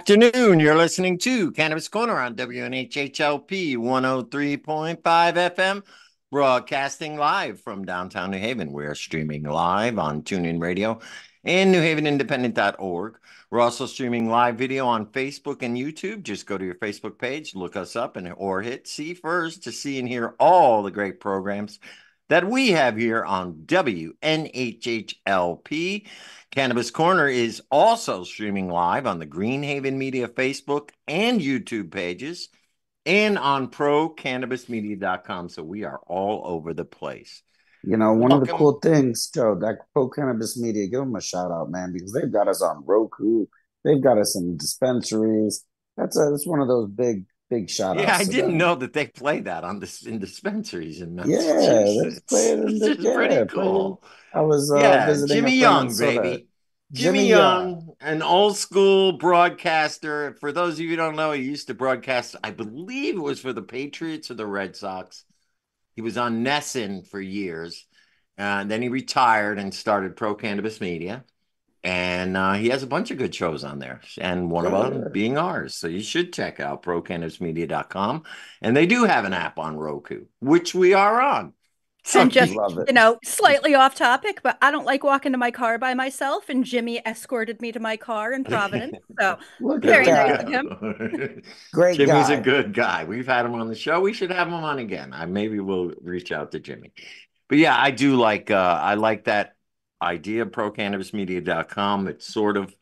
Afternoon. You're listening to Cannabis Corner on WNHHLP 103.5 FM, broadcasting live from downtown New Haven. We're streaming live on TuneIn Radio and NewHavenIndependent.org. We're also streaming live video on Facebook and YouTube. Just go to your Facebook page, look us up, or hit see first to see and hear all the great programs that we have here on WNHHLP. Cannabis Corner is also streaming live on the Greenhaven Media Facebook and YouTube pages and on procannabismedia.com. So we are all over the place. One of the Welcome. cool things, Joe, that Pro Cannabis Media, give them a shout out, man, because they've got us on Roku. They've got us in dispensaries. That's one of those big shout Yeah, I outs to didn't them. know that they play that on this in dispensaries in Yeah, they play Massachusetts. it in This the is pretty yeah, play it. cool. I was Yeah, visiting a Jimmy friend in Young, Soda. baby. Jimmy Jimmy Young. Young, an old school broadcaster. For those of you who don't know, he used to broadcast, I believe it was for the Patriots or the Red Sox. He was on Nesson for years. And then he retired and started Pro Cannabis Media. And he has a bunch of good shows on there, and one of them Yeah. being ours. So you should check out procannabismedia.com. And they do have an app on Roku, which we are on. So And just, Love it. slightly off topic, but I don't like walking to my car by myself. And Jimmy escorted me to my car in Providence. So Look at there very we nice of that. him. go. Great Jimmy's a guy. good guy. We've had him on the show. We should have him on again. I maybe we'll reach out to Jimmy. But yeah, I do like I like that idea, procannabismedia.com. It's sort of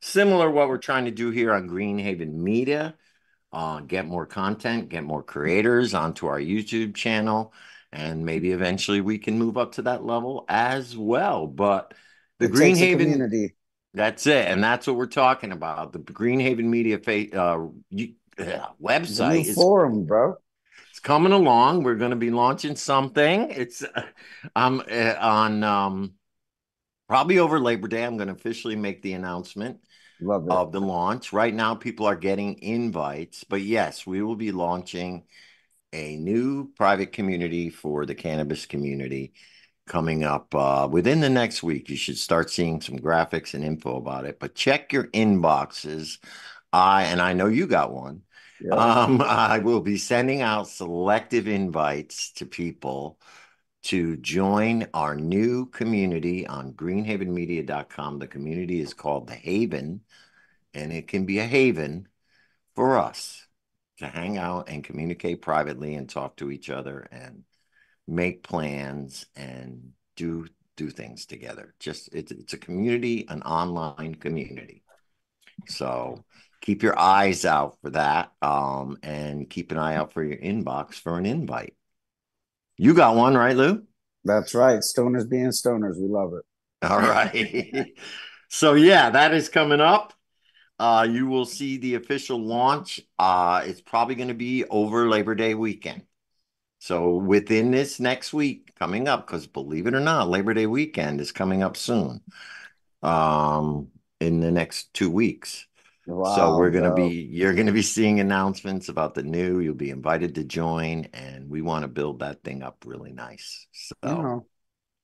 similar what we're trying to do here on Greenhaven Media. Get more content, get more creators onto our YouTube channel, and maybe eventually we can move up to that level as well. But the It takes a Greenhaven, community. that's it, and that's what we're talking about. The Greenhaven Media The new website is forum, bro. it's coming along. We're going to be launching something. It's on probably over Labor Day. I'm going to officially make the announcement Love it. of the launch. Right now, people are getting invites, but yes, we will be launching a new private community for the cannabis community coming up within the next week. You should start seeing some graphics and info about it, but check your inboxes. I know you got one. Yep. I will be sending out selective invites to people to join our new community on greenhavenmedia.com. The community is called The Haven, and it can be a haven for us to hang out and communicate privately and talk to each other and make plans and do things together. Just it's a community, an online community. So keep your eyes out for that, and keep an eye out for your inbox for an invite. You got one, right, Lou? That's right. Stoners being stoners. We love it. All right. So yeah, that is coming up. You will see the official launch. It's probably going to be over Labor Day weekend. So within this next week coming up, because believe it or not, Labor Day weekend is coming up soon. In the next 2 weeks. So Wow, Joe. you're gonna be seeing announcements about the new. You'll be invited to join, and we want to build that thing up really nice. You So know,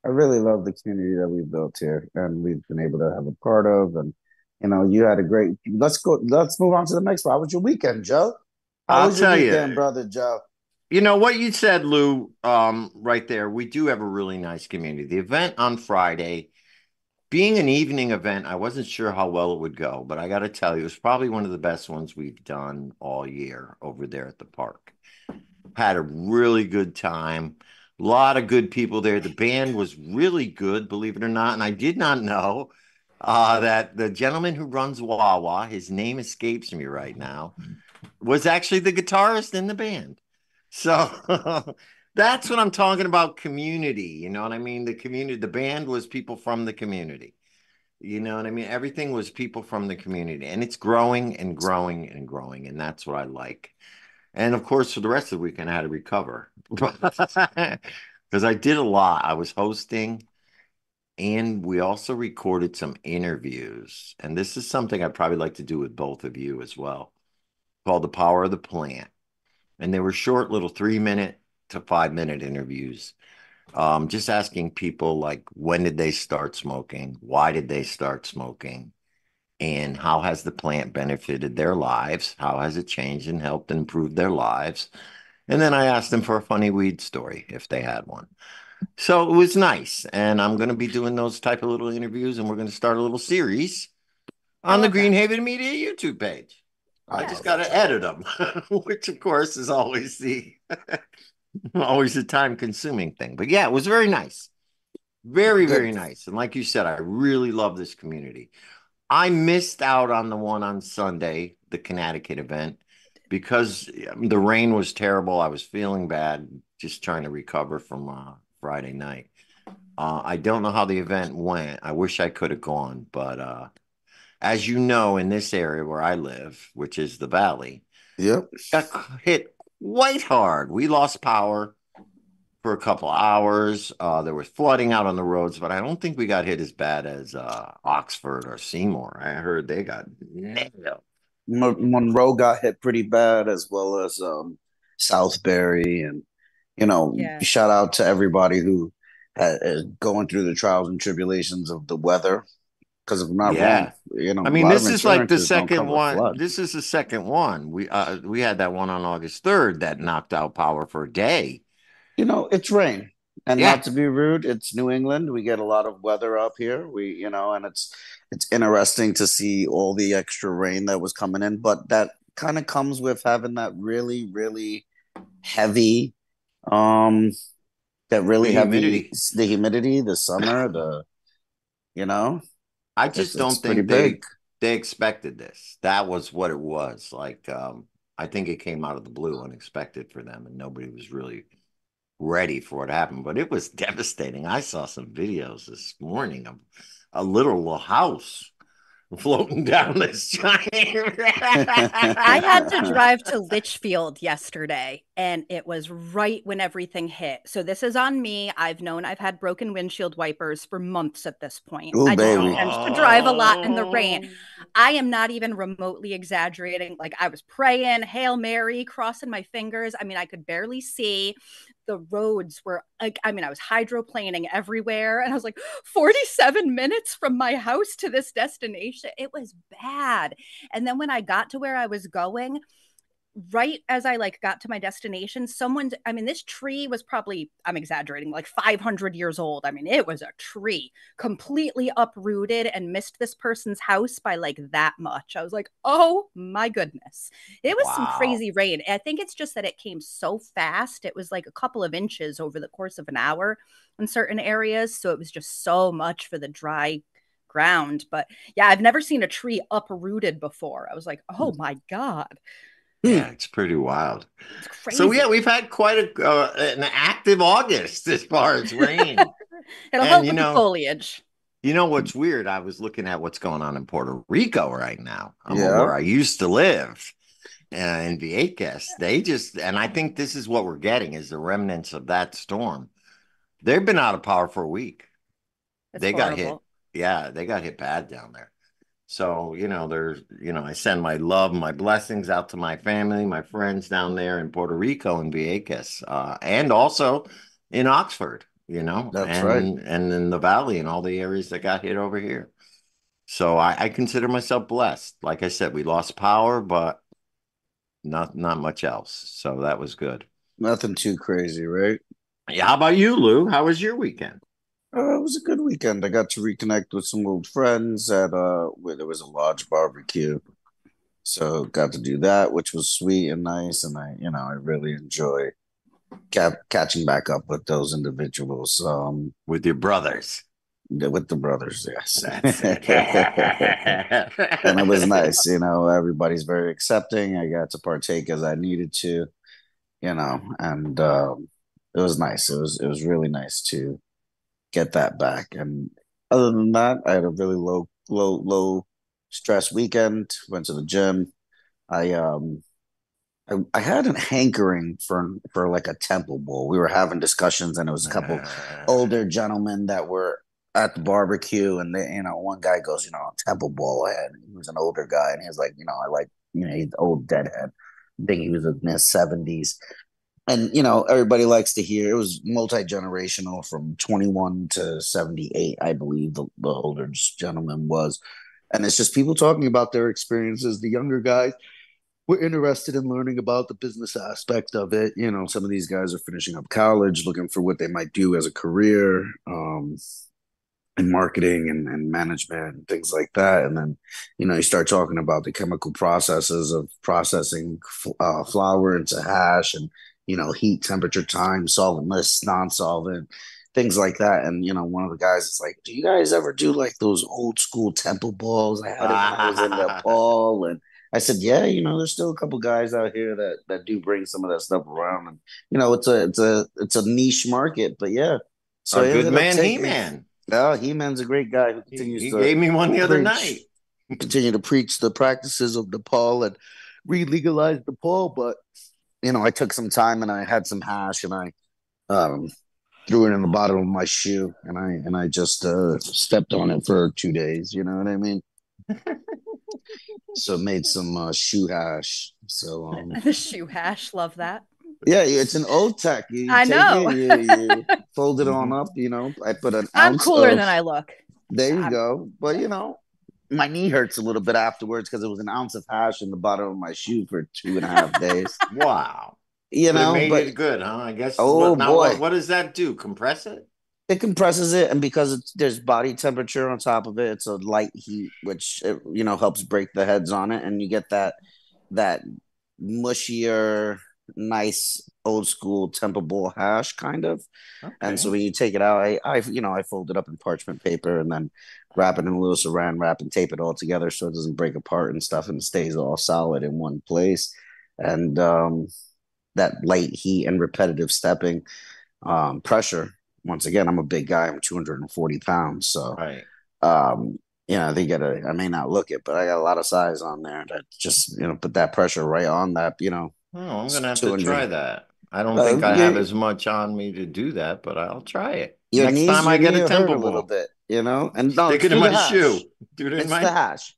I really love the community that we've built here and we've been able to have a part of. And, you had a great, let's move on to the next one. How was your weekend, Joe? How I'll was your tell you, weekend, brother Joe? you know what you said, Lou, right there. We do have a really nice community. The event on Friday, being an evening event, I wasn't sure how well it would go, but I got to tell you, it was probably one of the best ones we've done all year over there at the park. Had a really good time. A lot of good people there. The band was really good, believe it or not. And I did not know that the gentleman who runs Wawa, his name escapes me right now, was actually the guitarist in the band. So that's what I'm talking about community. You know what I mean? The community, the band was people from the community. You know what I mean? Everything was people from the community, and it's growing and growing and growing. And that's what I like. And of course, for the rest of the weekend, I had to recover because I did a lot. I was hosting, and we also recorded some interviews. And this is something I'd probably like to do with both of you as well, called The Power of the Plant. And they were short little 3 minute to 5 minute interviews. Just asking people like when did they start smoking? Why did they start smoking? and how has the plant benefited their lives? How has it changed and helped improve their lives? And then I asked them for a funny weed story if they had one. So it was nice. And I'm going to be doing those type of little interviews, and we're going to start a little series I on the love that. Greenhaven Media YouTube page. I I just love got it, to Joe. edit them, which of course is always the always a time consuming thing. But yeah, it was very nice. Very, very Good. nice. And like you said, I really love this community. I missed out on the one on Sunday, the Connecticut event, because the rain was terrible. I was feeling bad, just trying to recover from Friday night. I don't know how the event went. I wish I could have gone, but as you know, in this area where I live, which is the valley, Yep. got hit quite hard. We lost power for a couple hours. There was flooding out on the roads, but I don't think we got hit as bad as Oxford or Seymour. I heard they got nailed. Monroe got hit pretty bad, as well as Southbury, and Yeah. shout out to everybody who is going through the trials and tribulations of the weather. Because if I'm not wrong, Yeah. a I mean, lot of this is like the insurances don't second cover one. flood. This is the second one. We had that one on August 3rd that knocked out power for a day. It's rain. And Yeah. not to be rude, it's New England. We get a lot of weather up here. And it's interesting to see all the extra rain that was coming in, but that kind of comes with having that really, really heavy, um, that The really heavy, humidity. the humidity, the summer, you know, I it's just it's don't pretty think big. they expected this. That was what it was. Like I think it came out of the blue, unexpected for them, and nobody was really ready for what happened. But it was devastating. I saw some videos this morning of a literal house floating down this giant. I had to drive to Litchfield yesterday, and it was right when everything hit. So this is on me. I've had broken windshield wipers for months at this point. Oh, I don't baby. tend to drive a lot in the rain. Oh, I am not even remotely exaggerating. Like I was praying, Hail Mary, crossing my fingers. I mean, I could barely see. The roads were like, I mean, I was hydroplaning everywhere. And I was like, 47 minutes from my house to this destination. It was bad. And then when I got to where I was going, right as I like got to my destination, I mean, this tree was probably, I'm exaggerating, like 500 years old. I mean, it was a tree completely uprooted and missed this person's house by like that much. I was like, oh my goodness. It was some wow. crazy rain. I think it's just that it came so fast. It was like a couple of inches over the course of an hour in certain areas. So it was just so much for the dry ground. But yeah, I've never seen a tree uprooted before. I was like, oh my God. Hmm. Yeah, it's pretty wild. It's So yeah, crazy. we've had quite an active August as far as rain. It'll And help with the foliage. you know what's weird? I was looking at what's going on in Puerto Rico right now. Yeah, Where I used to live in Vieques. They just, and I think this is what we're getting is the remnants of that storm. They've been out of power for a week. It's They got hit. horrible. Yeah, they got hit bad down there. So, I send my love, my blessings out to my family, my friends down there in Puerto Rico and Vieques, and also in Oxford, that's right. and in the valley and all the areas that got hit over here. So I consider myself blessed. Like I said, we lost power, but not much else. So that was good. Nothing too crazy, right? Yeah, how about you, Lou? How was your weekend? It was a good weekend. I got to reconnect with some old friends at where there was a large barbecue. So got to do that, which was sweet and nice, and I really enjoy catching back up with those individuals. With your brothers. With the brothers, yes. That's it. And it was nice, everybody's very accepting. I got to partake as I needed to, and it was nice. It was really nice to get that back. And other than that, I had a really low stress weekend. Went to the gym. I I had a hankering for like a temple bowl. We were having discussions, and it was a couple older gentlemen that were at the barbecue, and one guy goes, temple bowl. And he was an older guy, and he was like, I like, he's an old deadhead. I think he was in his 70s. And everybody likes to hear it was multi-generational from 21 to 78, I believe the older gentleman was. And it's just people talking about their experiences. The younger guys were interested in learning about the business aspect of it. You know, some of these guys are finishing up college, looking for what they might do as a career. In marketing and management and things like that. And then, you start talking about the chemical processes of processing flour into hash and, heat, temperature, time, solventless, non-solvent, things like that. And, one of the guys is like, do you guys ever do like those old school temple balls? I had it when I was in Nepal. And I said, yeah, there's still a couple guys out here that do bring some of that stuff around. And, it's a niche market, but yeah. So Our I good ended up man, taking He-Man. Oh, He-Man's a great guy who continues He to gave me one the other preach, night. continue to preach the practices of Nepal and re-legalize Nepal. But I took some time and I had some hash and I um, threw it in the bottom of my shoe and I just stepped on it for 2 days. You know what I mean? So made some shoe hash. So The shoe hash, love that. yeah, it's an old tech. You I take it, know. you fold it on up. I put an I'm ounce cooler of than I look. There you I'm, go. But my knee hurts a little bit afterwards because it was an ounce of hash in the bottom of my shoe for 2.5 days. Wow. But it made But it good, huh? I guess oh what boy, does that do? Compress it? it compresses it, and because there's body temperature on top of it, it's a light heat, which helps break the heads on it, and you get that mushier, nice old school Temple Bowl hash kind of. And so Okay. when you take it out, I fold it up in parchment paper and then wrap it in a little saran wrap and tape it all together so it doesn't break apart and stuff and it stays all solid in one place. And that light heat and repetitive stepping, pressure. Once again, I'm a big guy. I'm 240 pounds, so Right. um, they get a. I may not look it, but I got a lot of size on there that just put that pressure right on that. Oh, I'm gonna have to 200. try that. I don't think I have Your as much on me to do that, but I'll try it. your Next knees, time your I get knee a hurt temple a little ball, bit. And no, stick it's it in through the my hash. shoe. Do it in It's the my. hash.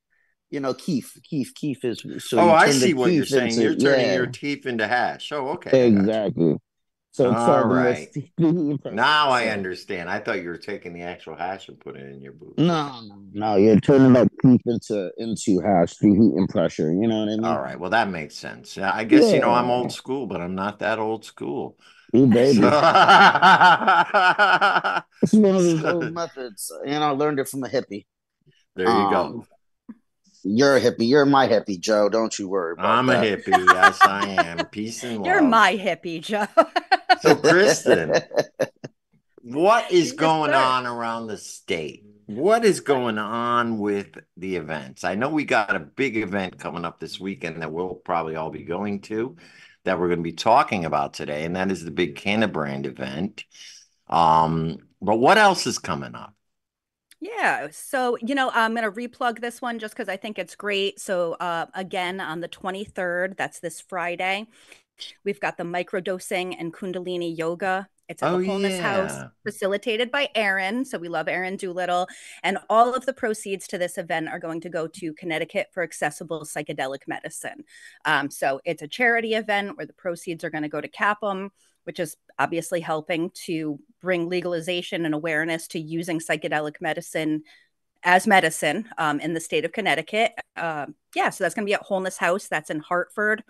Keef is so Oh, you I turn the see what you're keef saying. into You're turning yeah, your teeth into hash. Oh, okay. I got you. exactly. So it's All solventless right. 3D pressure. Now I So understand. I thought you were taking the actual hash and putting it in your boots. Okay. no, you're turning that keef into hash through heat and pressure. You know what I All mean? right. Well, that makes sense. Yeah, I guess, I'm old Yeah, school, but I'm not that old school. you So, baby. This is one of those old so methods. I learned it from a hippie. there you go. Um, you're a hippie. You're my hippie, Joe. Don't you worry about I'm a that. hippie. Yes, I am. Peace and You're love. my hippie, Joe. So, Kristen, what is Yes, going sir. on around the state? What is going on with the events? I know we got a big event coming up this weekend that we'll probably all be going to, that we're going to be talking about today, and that is the big Cannabrand event. But what else is coming up? Yeah. So, I'm going to replug this one just because I think it's great. So, again, on the 23rd, that's this Friday, we've got the microdosing and Kundalini yoga. It's at the Oh, Wholeness House, yeah. facilitated by Aaron. So we love Aaron Doolittle. And all of the proceeds to this event are going to go to Connecticut for Accessible Psychedelic Medicine. So it's a charity event where the proceeds are going to go to CAPM, which is obviously helping to bring legalization and awareness to using psychedelic medicine as medicine in the state of Connecticut. Yeah, so that's going to be at Wholeness House. That's in Hartford.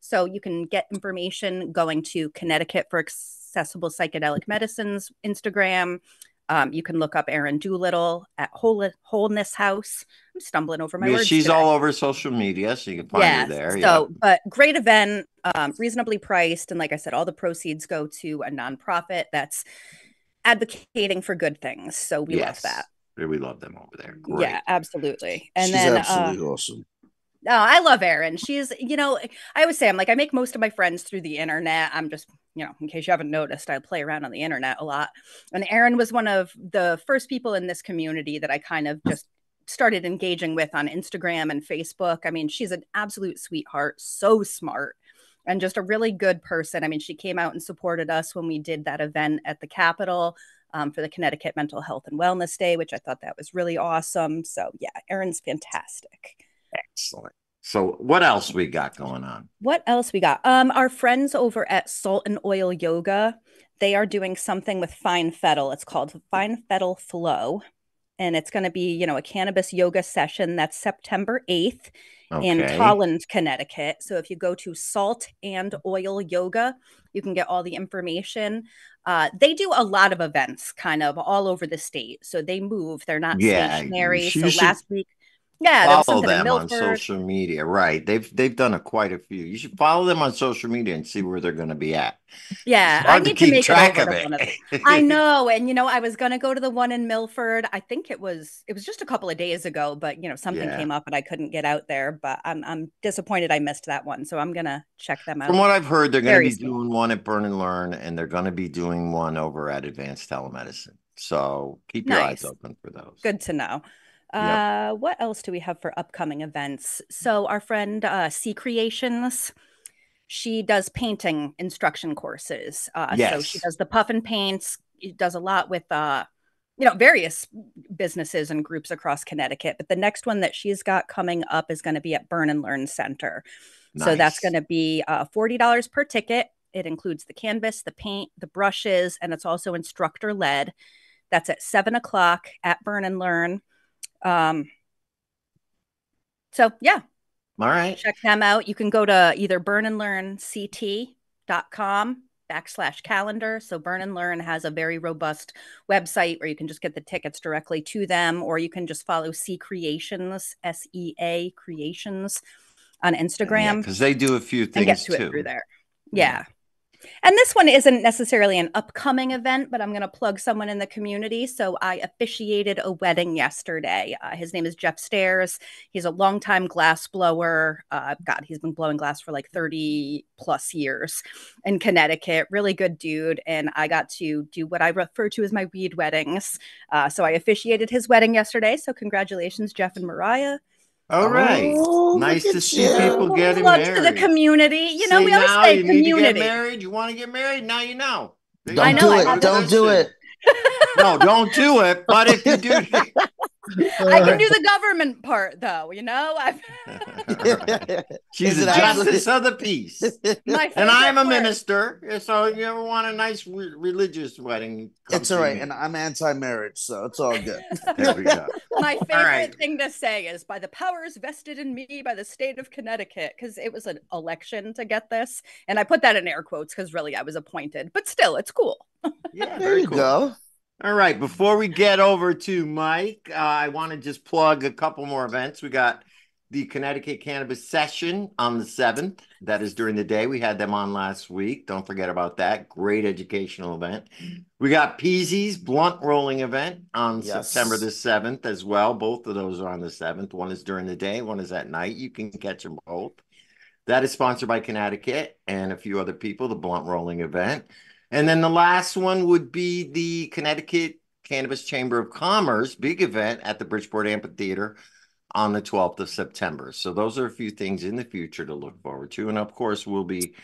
So you can get information going to Connecticut for Accessible Psychedelic Medicines Instagram. You can look up Aaron Doolittle at Wholeness House. I'm stumbling over my Yeah, words she's today. all over social media, so you can find her Yes. there. So, Yep. but great event, reasonably priced. And like I said, all the proceeds go to a nonprofit that's advocating for good things. So we love that. Yes. We love them over there. Yeah, Great. absolutely. And She's then absolutely awesome. oh, I love Erin. She's, I always say I'm like I make most of my friends through the internet. I'm just, in case you haven't noticed, I play around on the internet a lot. And Erin was one of the first people in this community that I kind of just started engaging with on Instagram and Facebook. I mean, she's an absolute sweetheart, so smart, and just a really good person. I mean, she came out and supported us when we did that event at the Capitol. For the Connecticut Mental Health and Wellness Day, which I thought that was really awesome. So, yeah, Erin's fantastic. Excellent. So what else we got going on? What else we got? Our friends over at Salt and Oil Yoga, they are doing something with Fine Fettle. It's called Fine Fettle Flow. and it's going to be, a cannabis yoga session. That's September 8th in Okay. Tolland, Connecticut. So if you go to Salt and Oil Yoga, you can get all the information. They do a lot of events kind of all over the state. So they move, they're not Yeah, stationary. you So should last week, yeah, there was follow something in them on Milford. social media. Right. They've done quite a few. You should follow them on social media and see where they're going to be at. It's Yeah, I hard to need to keep make it track over of to one of. I it. know, and I was gonna go to the one in Milford. I think it was just a couple of days ago, but something Yeah. came up and I couldn't get out there. But I'm disappointed I missed that one, so I'm gonna check them From out what I've heard, they're going to very be soon. doing one at Burn and Learn, and they're going to be doing one over at Advanced Telemedicine. So keep your eyes Nice, open for those. good to know. Yep. What else do we have for upcoming events? So our friend C Creations, she does painting instruction courses. So she Yes. does the puff and paints. She does a lot with various businesses and groups across Connecticut. But the next one that she's got coming up is going to be at Burn and Learn Center. So that's going Nice. to be $40 per ticket. It includes the canvas, the paint, the brushes, and it's also instructor led. That's at 7 o'clock at Burn and Learn. Um, so yeah, All right. check them out. You can go to either burnandlearnct.com/calendar. So Burn and Learn has a very robust website where you can just get the tickets directly to them, or you can just follow C Creations, SEA Creations on Yeah, Instagram because they do a few and get things to it through too. there. Yeah. Yeah. And this one isn't necessarily an upcoming event, but I'm going to plug someone in the community. So I officiated a wedding yesterday. His name is Jeff Stairs. He's a longtime glass blower. God, he's been blowing glass for like 30 plus years in Connecticut. Really good dude. And I got to do what I refer to as my weed weddings. So I officiated his wedding yesterday. So congratulations, Jeff and Mariah. All right. Oh, look Nice to at see people Little you. getting plug to the married. community. See, We always now say you need to get community. married. You want to get married? Now you know. I Don't know do I Everybody it. have Don't do listen. it. No, don't do it. But if you do, I can do the government part though, she's Is a it I am actually? justice of the peace. my And I'm favorite a part. minister. So you ever want a nice religious wedding, come It's all see right, and me. I'm anti-marriage, so it's all good. There we go. My All right. favorite thing to say is by the powers vested in me by the state of Connecticut, because it was an election to get this. And I put that in air quotes because really I was appointed, but still, it's cool. Yeah, There very you cool. go. All right. Before we get over to Mike, I want to just plug a couple more events. We got the Connecticut Cannabis Session on the 7th. That is during the day. We had them on last week. Don't forget about that. Great educational event. We got Peasy's Blunt Rolling event on September the Yes. 7th as well. Both of those are on the 7th. One is during the day, one is at night. You can catch them both. That is sponsored by Connecticut and a few other people, the Blunt Rolling event. And then the last one would be the Connecticut Cannabis Chamber of Commerce big event at the Bridgeport Amphitheater on the 12th of September. So those are a few things in the future to look forward to. And of course, we'll be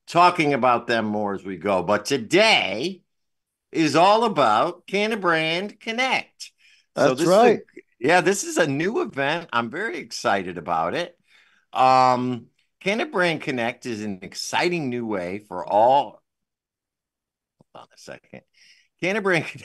talking about them more as we go. But today is all about Cannabrand Connect. So That's this is right. this is a new event. I'm very excited about it. Um, Cannabrand Connect is an exciting new way for all. Hold on a second. Cannabrand.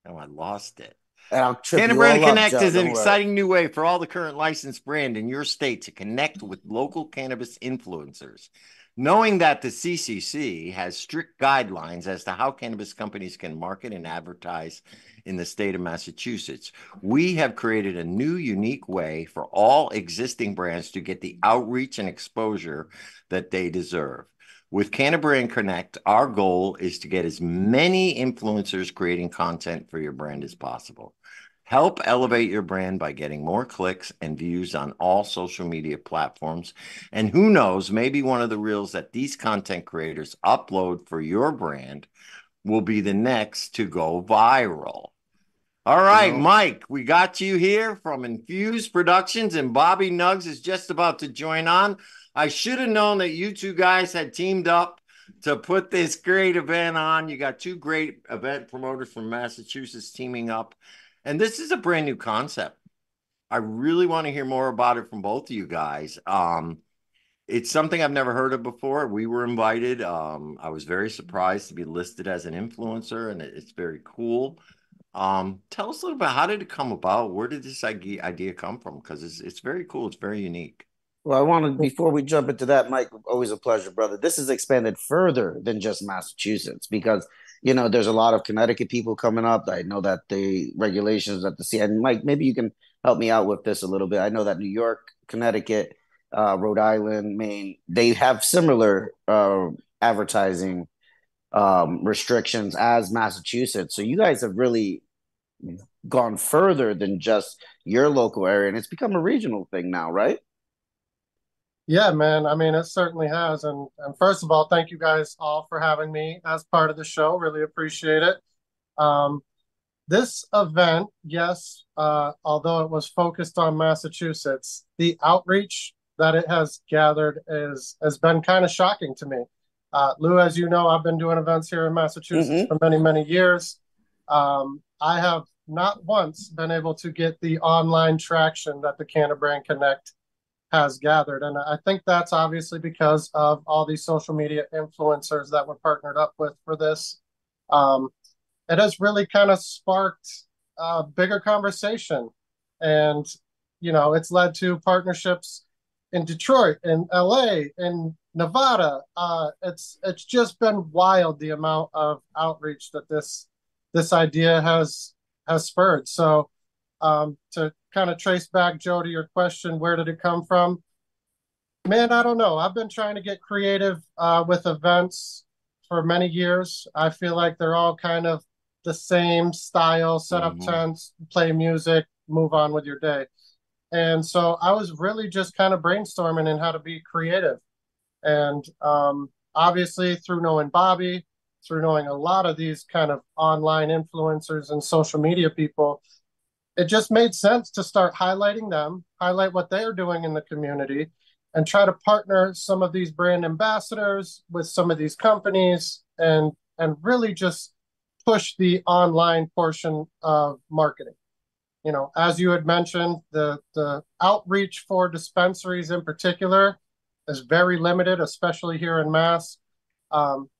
Oh, I lost it. And I'll trip you Cannabrand all up, Connect Joe. is an Don't worry. exciting new way for all the current licensed brand in your state to connect with local cannabis influencers. Knowing that the CCC has strict guidelines as to how cannabis companies can market and advertise in the state of Massachusetts, we have created a new, unique way for all existing brands to get the outreach and exposure that they deserve. With Cannabrand Connect, our goal is to get as many influencers creating content for your brand as possible. Help elevate your brand by getting more clicks and views on all social media platforms. And who knows, maybe one of the reels that these content creators upload for your brand will be the next to go viral. All You right, know, Mike, we got you here from Infused Productions, and Bobby Nuggs is just about to join on. I should have known that you two guys had teamed up to put this great event on. You got two great event promoters from Massachusetts teaming up, and this is a brand new concept. I really want to hear more about it from both of you guys. It's something I've never heard of before. We were invited. I was very surprised to be listed as an influencer, and it's very cool. Tell us a little bit. How did it come about? Where did this idea come from? Because it's very cool. It's very unique. Well, I wanted before we jump into that, Mike, always a pleasure, brother. This is expanded further than just Massachusetts because there's a lot of Connecticut people coming up. I know that the regulations at the sea, and Mike, maybe you can help me out with this a little bit. I know that New York, Connecticut, Rhode Island, Maine, they have similar advertising restrictions as Massachusetts. So you guys have really gone further than just your local area, and it's become a regional thing now, right? Yeah, man. I mean, it certainly has. And first of all, thank you guys all for having me as part of the show. Really appreciate it. Um, this event, yes, although it was focused on Massachusetts, the outreach that it has gathered is has been kind of shocking to me. Lou, as you know, I've been doing events here in Massachusetts Mm-hmm. for many, many years. I have not once been able to get the online traction that the Canterbury Connect has gathered. And I think that's obviously because of all these social media influencers that we're partnered up with for this. Um, it has really kind of sparked a bigger conversation. And, it's led to partnerships in Detroit, in LA, in Nevada. It's just been wild the amount of outreach that this idea has spurred. So to kind of trace back, Joe, to your question, where did it come from? Man, I don't know. I've been trying to get creative with events for many years. I feel like they're all kind of the same style, set up Hmm. tents, play music, move on with your day. And so I was really just kind of brainstorming in how to be creative. And obviously, through knowing Bobby, through knowing a lot of these kind of online influencers and social media people, it just made sense to start highlighting them, highlight what they are doing in the community, and try to partner some of these brand ambassadors with some of these companies and really just push the online portion of marketing. As you had mentioned, the outreach for dispensaries in particular is very limited, especially here in Mass. Um,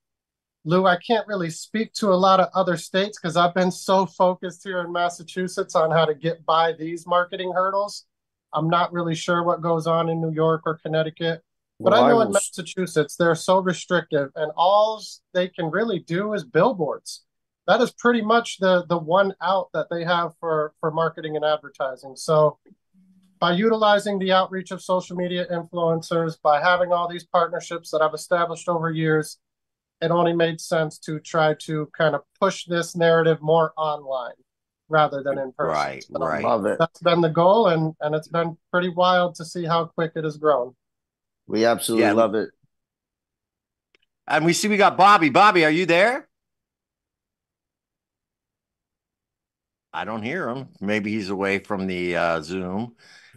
Lou, I can't really speak to a lot of other states because I've been so focused here in Massachusetts on how to get by these marketing hurdles. I'm not really sure what goes on in New York or Connecticut, but Well, I I know in will. Massachusetts they're so restrictive, and all they can really do is billboards. That is pretty much the one out that they have for marketing and advertising. So by utilizing the outreach of social media influencers, by having all these partnerships that I've established over years, it only made sense to try to kind of push this narrative more online rather than in person. Right, So right. Love it. that's been the goal, and it's been pretty wild to see how quick it has grown. We absolutely Yeah. love it. And we see we got Bobby. Bobby, are you there? I don't hear him. Maybe he's away from the Zoom.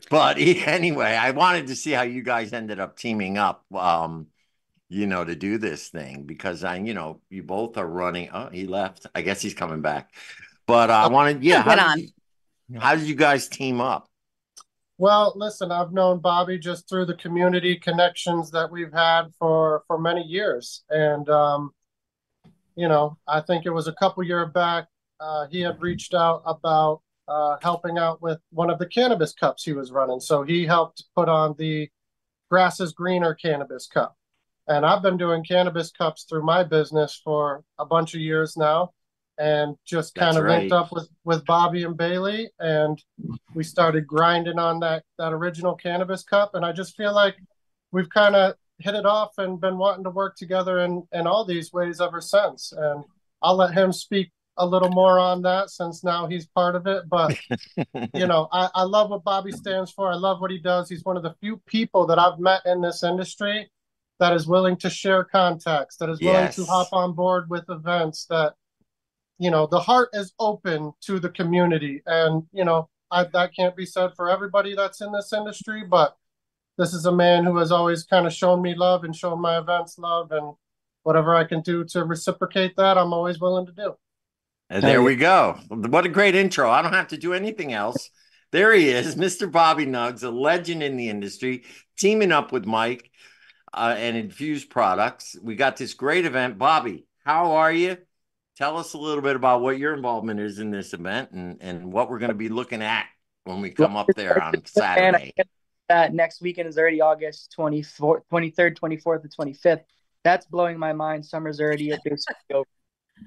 But anyway, I wanted to see how you guys ended up teaming up, to do this thing because you both are running. Oh, he left. I guess he's coming back. But I wanted, yeah, He'll get on. how did you guys team up? Well, listen, I've known Bobby just through the community connections that we've had for many years, and I think it was a couple years back. He had reached out about helping out with one of the cannabis cups he was running. So he helped put on the Grass is Greener Cannabis Cup. And I've been doing cannabis cups through my business for a bunch of years now, and just kind That's of linked right. up with Bobby and Bailey, and we started grinding on that original cannabis cup. And I just feel like we've kind of hit it off and been wanting to work together in all these ways ever since. And I'll let him speak a little more on that since now he's part of it. But I love what Bobby stands for. I love what he does. He's one of the few people that I've met in this industry that is willing to share contacts, that is willing to hop Yes. on board with events, that, the heart is open to the community. And, that can't be said for everybody that's in this industry, but this is a man who has always kind of shown me love and shown my events love. And whatever I can do to reciprocate that, I'm always willing to do. And Hell there yeah. we go. What a great intro. I don't have to do anything else. There he is, Mr. Bobby Nuggs, a legend in the industry, teaming up with Mike and Infused Products. We got this great event. Bobby, how are you? tell us a little bit about what your involvement is in this event and what we're going to be looking at when we come up there on And Saturday. that next weekend is already August 24th, 23rd, 24th, and 25th. That's blowing my mind. Summer's already basically over,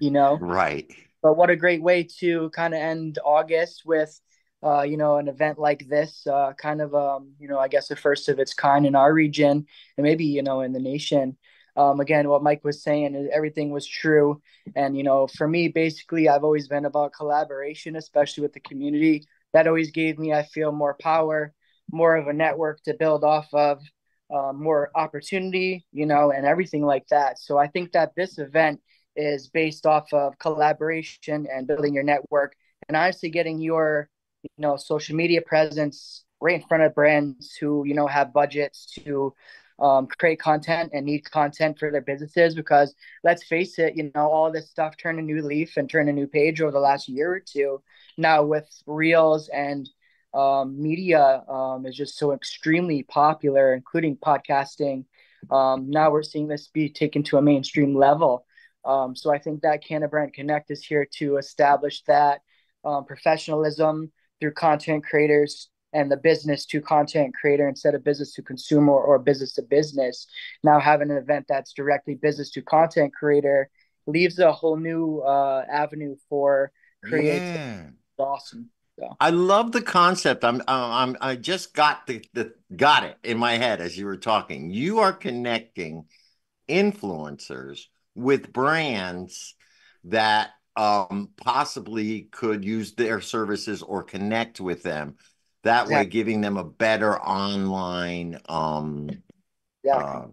you know? Right. But what a great way to kind of end August with, an event like this, I guess the first of its kind in our region and maybe, in the nation. Again, what Mike was saying, everything was true. And, for me, basically, I've always been about collaboration, especially with the community. That always gave me, I feel, more power, more of a network to build off of, more opportunity, and everything like that. So I think that this event is based off of collaboration and building your network and honestly getting your social media presence right in front of brands who have budgets to create content and need content for their businesses. Because let's face it, all this stuff turned a new leaf and turned a new page over the last year or two now with reels and media is just so extremely popular, including podcasting. Now we're seeing this be taken to a mainstream level. So I think that Canna Brand Connect is here to establish that professionalism through content creators and the business to content creator instead of business to consumer or business to business. Now having an event that's directly business to content creator leaves a whole new avenue for creative. Yeah. Awesome. So. I love the concept. I just got got it in my head as you were talking. You are connecting influencers with brands that possibly could use their services or connect with them. That way, giving them a better online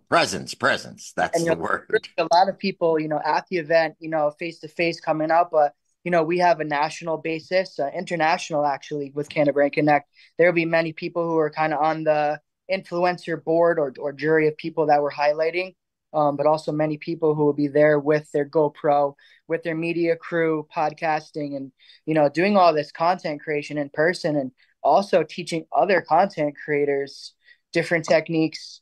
presence. That's the word. A lot of people, at the event, face to face coming up, but we have a national basis, international actually, with Canna Brand Connect. There will be many people who are kind of on the influencer board or jury of people that we're highlighting, but also many people who will be there with their GoPro, with their media crew, podcasting, and doing all this content creation in person, and also teaching other content creators different techniques,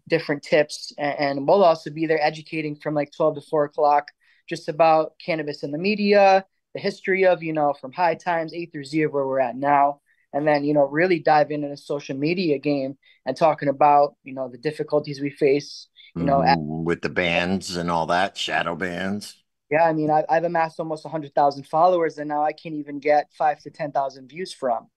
different tips, and we'll also be there educating from like 12 to 4 o'clock just about cannabis in the media, the history of, from high times A through Z of where we're at now. And then, really dive into the social media game and talking about, the difficulties we face, with the bands and all that, shadow bands. Yeah, I mean, I've amassed almost 100,000 followers, and now I can't even get 5 to 10,000 views from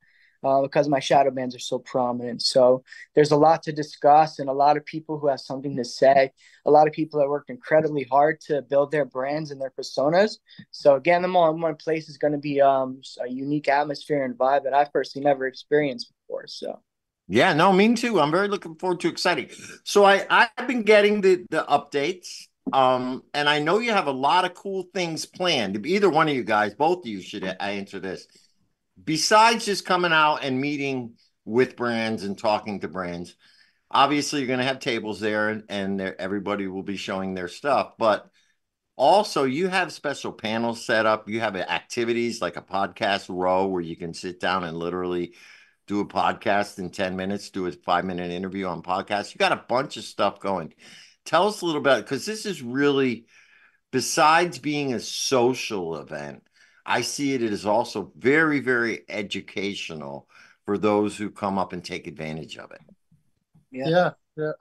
because my shadow bands are so prominent. So there's a lot to discuss, and a lot of people who have something to say. A lot of people that worked incredibly hard to build their brands and their personas. So getting them all in one place is going to be a unique atmosphere and vibe that I've personally never experienced before. So. Yeah, no, me too. I'm very looking forward to exciting. So I've been getting the updates. And I know you have a lot of cool things planned. Either one of you guys, both of you should answer this. Besides just coming out and meeting with brands and talking to brands, obviously you're going to have tables there and everybody will be showing their stuff. But also you have special panels set up. You have activities like a podcast row where you can sit down and literally do a podcast in 10 minutes, do a 5-minute interview on podcast. You got a bunch of stuff going. Tell us a little bit, because this is really, besides being a social event, I see it as also very, very educational for those who come up and take advantage of it. Yeah,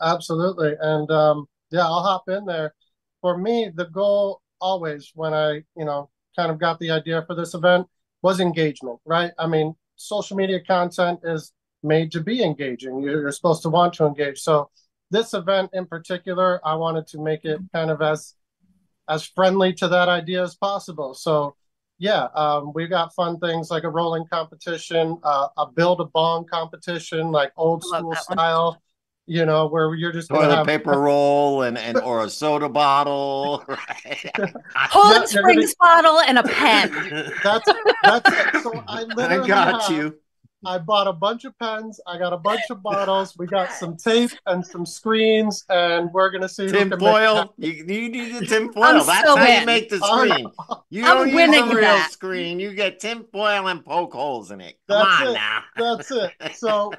absolutely. And I'll hop in there. For me, the goal always when I, kind of got the idea for this event was engagement, right? I mean, social media content is made to be engaging. You're supposed to want to engage. So this event in particular, I wanted to make it kind of as friendly to that idea as possible. So yeah, we got fun things like a rolling competition, a build a bong competition, like old school style, where you're just going to toilet have paper roll and or a soda bottle, right? Cold Springs bottle and a pen. That's it. So I literally got you. I bought a bunch of pens. I got a bunch of bottles. We got some tape and some screens, and we're gonna see who can foil. You need a tin foil. I'm That's so how in. you make the screen. You don't use a real screen. You get tin foil and poke holes in it. Come on now. That's it. So,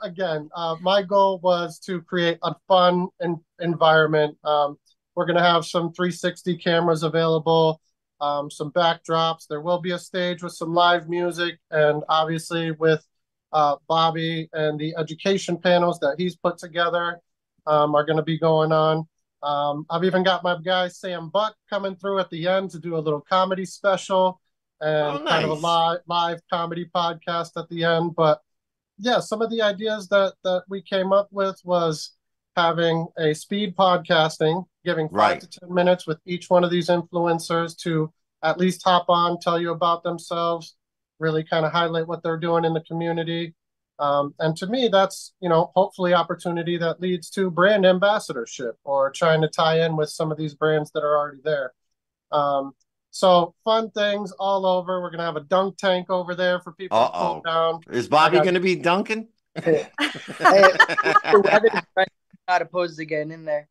again, my goal was to create a fun environment. We're gonna have some 360 cameras available. some backdrops. There will be a stage with some live music, and obviously with Bobby and the education panels that he's put together are going to be going on. I've even got my guy Sam Buck coming through at the end to do a little comedy special Oh, and kind of a nice. live comedy podcast at the end. But yeah, some of the ideas that we came up with was having a speed podcasting, giving five Right. to 10 minutes with each one of these influencers to at least hop on, tell you about themselves, really kind of highlight what they're doing in the community. And to me, that's, hopefully opportunity that leads to brand ambassadorship or trying to tie in with some of these brands that are already there. Um, so fun things all over. We're gonna have a dunk tank over there for people to cool Uh-oh. down. Is I Bobby got going to be dunking? Hey, the weather's right, not opposed to getting in there.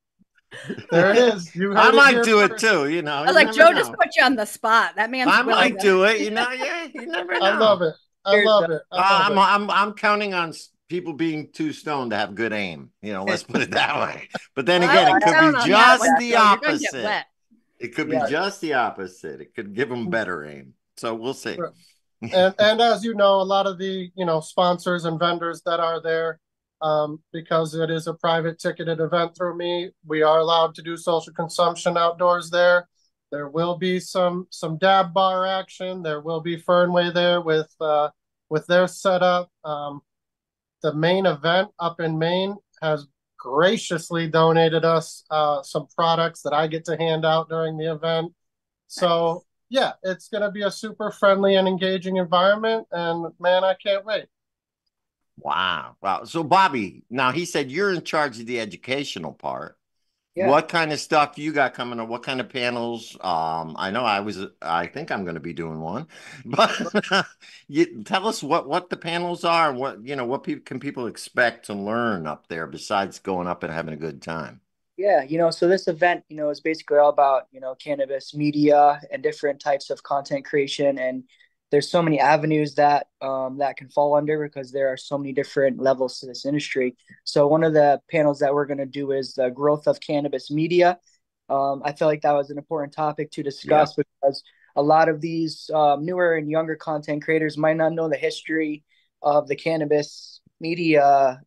there it is. You I heard it might here do it first. too. I was You like, never Joe just know. put you on the spot. That man's I willing might to. do it. Yeah, you never I love know. it. I Here's love it. I love it. I'm counting on people being too stoned to have good aim. Let's put it that way. But then I again, it wouldn't could be count on that just one, the Joe. You're gonna get opposite. wet. It could be yeah, just the opposite. It could give them better aim. So we'll see. And as you know, a lot of the sponsors and vendors that are there, because it is a private ticketed event through me, we are allowed to do social consumption outdoors there. There will be some dab bar action. There will be Fernway there with their setup. The main event up in Maine has graciously donated us some products that I get to hand out during the event. So yeah, it's going to be a super friendly and engaging environment, and man, I can't wait. Wow. Wow. So Bobby, now he said you're in charge of the educational part. yeah. What kind of stuff you got coming up? What kind of panels? I know I think I'm going to be doing one, but you tell us what the panels are and what people can people expect to learn up there besides going up and having a good time. Yeah, so this event, is basically all about, cannabis media and different types of content creation. And there's so many avenues that can fall under because there are so many different levels to this industry. So one of the panels that we're going to do is the growth of cannabis media. I feel like that was an important topic to discuss Yep. because a lot of these newer and younger content creators might not know the history of the cannabis media,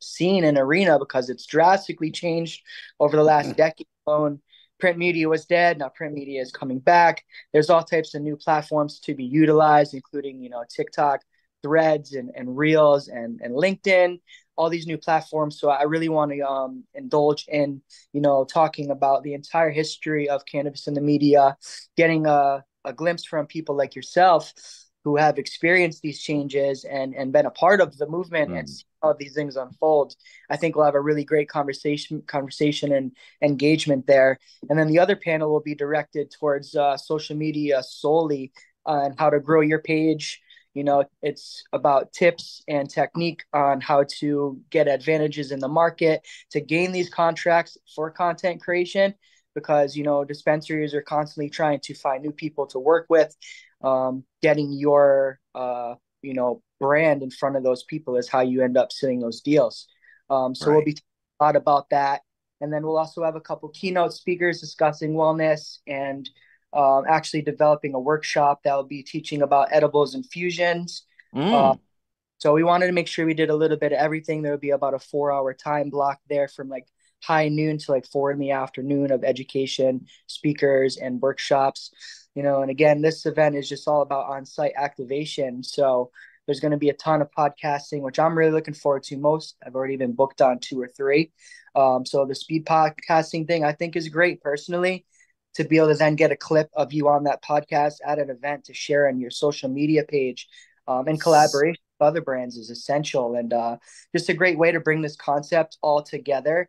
scene and arena because it's drastically changed over the last decade alone. Print media was dead. Now print media is coming back. There's all types of new platforms to be utilized, including, TikTok, threads and reels and LinkedIn, all these new platforms. So I really want to indulge in, talking about the entire history of cannabis in the media, getting a glimpse from people like yourself who have experienced these changes and been a part of the movement and Mm, see how these things unfold. I think we'll have a really great conversation and engagement there. And then the other panel will be directed towards social media solely on how to grow your page. It's about tips and technique on how to get advantages in the market to gain these contracts for content creation because dispensaries are constantly trying to find new people to work with. Getting your brand in front of those people is how you end up seeing those deals. So we'll right. be talking a lot about that, and then we'll also have a couple keynote speakers discussing wellness and actually developing a workshop that will be teaching about edibles and fusions. Uh, Mm, so we wanted to make sure we did a little bit of everything. There would be about a 4 hour time block there from like high noon to like 4 in the afternoon of education, speakers, and workshops. And again, this event is just all about on-site activation. So there's going to be a ton of podcasting, which I'm really looking forward to most. I've already been booked on 2 or 3. So the speed podcasting thing I think is great personally to be able to then get a clip of you on that podcast at an event to share on your social media page and collaboration with other brands is essential and just a great way to bring this concept all together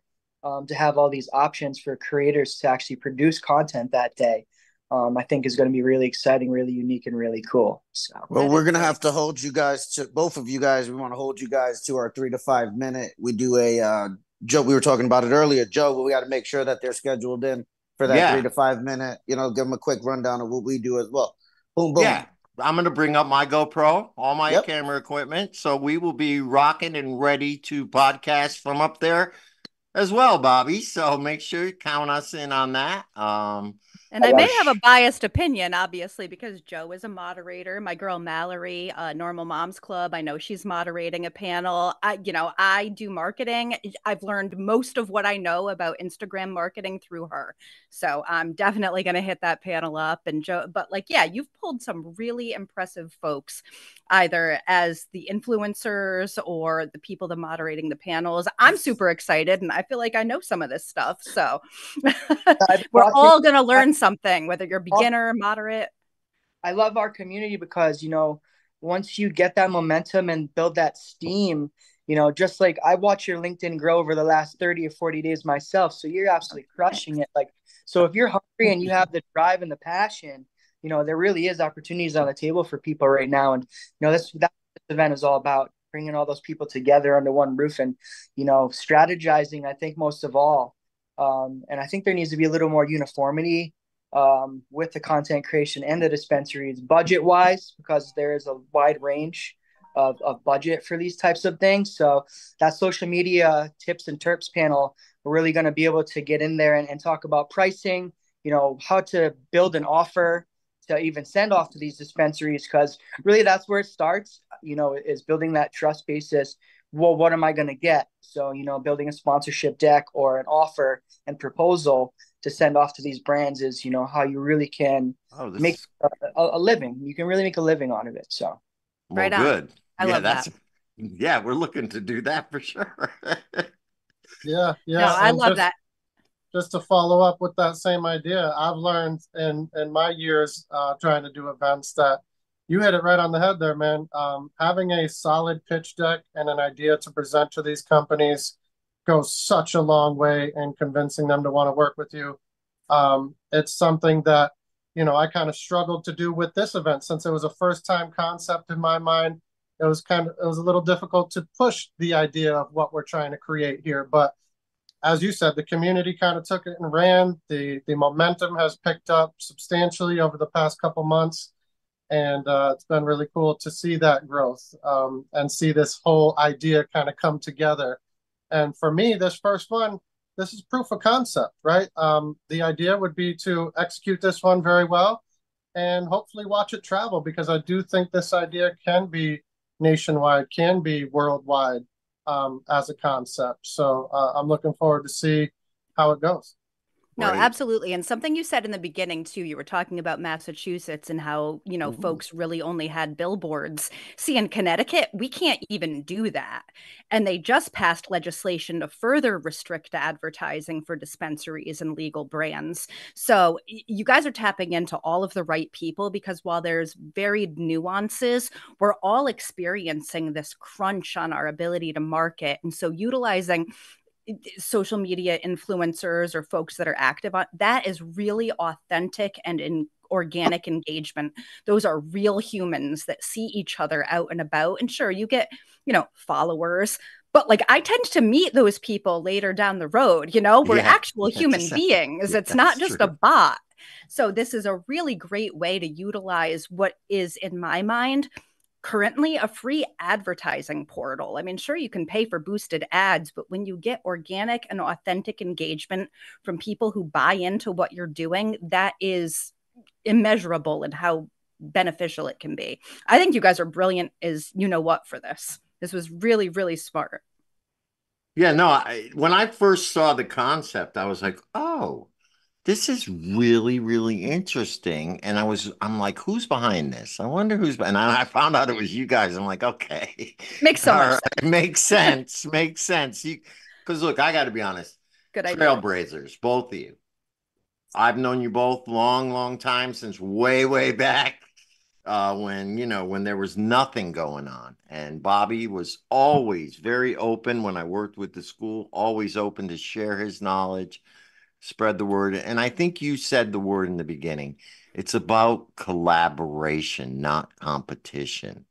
to have all these options for creators to actually produce content that day. I think is going to be really exciting, really unique, and really cool. So, Well, That we're is gonna really have to hold you guys to both of you guys. We want to hold you guys to our 3 to 5 minute. We do a Joe. We were talking about it earlier, Joe. But we got to make sure that they're scheduled in for that three yeah. to five minute. Give them a quick rundown of what we do as well. Boom, Yeah. boom. I'm going to bring up my GoPro, all my Yep. camera equipment. So we will be rocking and ready to podcast from up there as well, Bobby. So make sure you count us in on that. And I may have a biased opinion, obviously, because Joe is a moderator. My girl Mallory, Normal Moms Club, I know she's moderating a panel. I do marketing. I've learned most of what I know about Instagram marketing through her. So I'm definitely going to hit that panel up. And Joe, but like, yeah, you've pulled some really impressive folks, either as the influencers or the people that moderating the panels. I'm super excited, and I feel like I know some of this stuff. So we're all going to learn something, whether you're beginner, moderate. I love our community because, once you get that momentum and build that steam, just like I watch your LinkedIn grow over the last 30 or 40 days myself. So you're absolutely crushing it. Like, so if you're hungry and you have the drive and the passion, there really is opportunities on the table for people right now. And, that's what this event is all about, bringing all those people together under one roof and, strategizing, I think most of all. And I think there needs to be a little more uniformity with the content creation and the dispensaries budget wise, because there is a wide range of budget for these types of things. So that social media tips and terps panel, we're really going to be able to get in there and talk about pricing, how to build an offer to even send off to these dispensaries, because really that's where it starts, is building that trust basis. Well, what am I going to get? So, building a sponsorship deck or an offer and proposal to send off to these brands is, how you really can make a living. You can really make a living out of it. So, well, right good. I love that. Yeah, we're looking to do that for sure. Yeah. No, I love that. Just to follow up with that same idea, I've learned in my years trying to do events that you hit it right on the head there, man. Having a solid pitch deck and an idea to present to these companies goes such a long way in convincing them to want to work with you. It's something that, I kind of struggled to do with this event since it was a first time concept in my mind. It was a little difficult to push the idea of what we're trying to create here. But as you said, the community kind of took it and ran. The momentum has picked up substantially over the past couple months. And it's been really cool to see that growth and see this whole idea kind of come together. And for me, this first one, this is proof of concept, right? The idea would be to execute this one very well and hopefully watch it travel, because I do think this idea can be nationwide, can be worldwide as a concept. So I'm looking forward to see how it goes. No, absolutely. And something you said in the beginning too, you were talking about Massachusetts and how, folks really only had billboards. See, in Connecticut, we can't even do that. And they just passed legislation to further restrict advertising for dispensaries and legal brands. So you guys are tapping into all of the right people, because while there's varied nuances, we're all experiencing this crunch on our ability to market. And so utilizing social media influencers or folks that are active on that is really authentic and in organic engagement. Those are real humans that see each other out and about. And sure, you get, followers, but like I tend to meet those people later down the road, we're actual human beings. It's not just a bot. So this is a really great way to utilize what is, in my mind, currently a free advertising portal. I mean, sure, you can pay for boosted ads, but when you get organic and authentic engagement from people who buy into what you're doing, that is immeasurable in how beneficial it can be. I think you guys are brilliant as what for this. This was really, really smart. Yeah, no, when I first saw the concept, I was like, oh, this is really, really interesting. And I'm like, who's behind this? I wonder and I found out it was you guys. I'm like, okay. Makes so much sense. Makes sense. Makes sense. Because look, I got to be honest. Good idea. Trailblazers, both of you. I've known you both long, long time, since way, way back when there was nothing going on. And Bobby was always very open when I worked with the school, always open to share his knowledge, spread the word. And I think you said the word in the beginning. It's about collaboration, not competition.